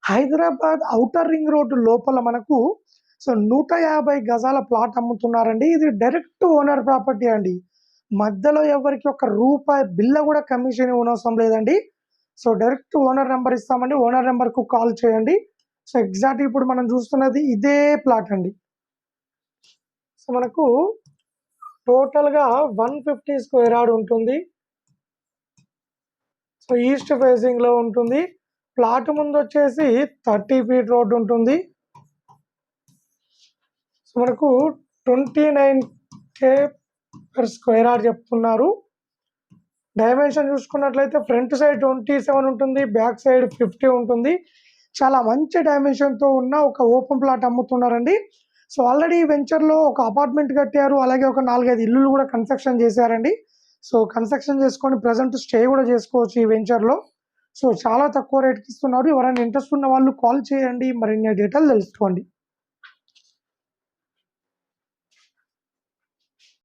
Hyderabad outer ring road లోపల మనకు 150 గజాల ప్లాట్ అమ్ముతున్నారండి. ఇది డైరెక్ట్ ఓనర్ ప్రాపర్టీ అండి. మధ్యలో ఎవరికి ఒక్క రూపాయి బిల్ల కూడా కమిషన్ ఇవ్వనవసరం లేదండి. డైరెక్ట్ ఓనర్ నెంబర్ ఇస్తామండి. ఓనర్ నెంబర్‌కు కాల్ చేయండి. ఎగ్జాక్ట్‌గా ఇప్పుడు మనం చూస్తున్నది ఇదే ప్లాట్ అండి. మనకు టోటల్‌గా 150 స్క్వేర్ యార్డ్ ఉంటుంది. ఈస్ట్ ఫేసింగ్‌లో ఉంటుంది. ప్లాట్ ముందొచ్చేసి 30 ఫీట్ రోడ్ ఉంటుంది. మనకు 29K పర్ స్క్వేర్ యార్డ్ చెప్తున్నారు. డైమెన్షన్ చూసుకున్నట్లయితే ఫ్రంట్ సైడ్ 27 ఉంటుంది. బ్యాక్ సైడ్ 50 ఉంటుంది. చాలా మంచి డైమెన్షన్‌తో ఉన్న ఒక ఓపెన్ ప్లాట్ అమ్ముతున్నారండి. ఆల్రెడీ ఈ వెంచర్‌లో ఒక అపార్ట్మెంట్ కట్టారు. అలాగే ఒక 4, 5 ఇల్లులు కూడా కన్‌స్ట్రక్షన్ చేశారండి. కన్‌స్ట్రక్షన్ చేసుకొని ప్రెజెంట్ స్టే కూడా చేసుకోవచ్చు ఈ వెంచర్‌లో. చాలా తక్కువ రేట్‌కి ఇస్తున్నారు. ఎవరైనా ఇంట్రెస్ట్ ఉన్న వాళ్ళు కాల్ చేయండి. మరిన్ని డీటెయిల్స్ తెలుసుకోండి.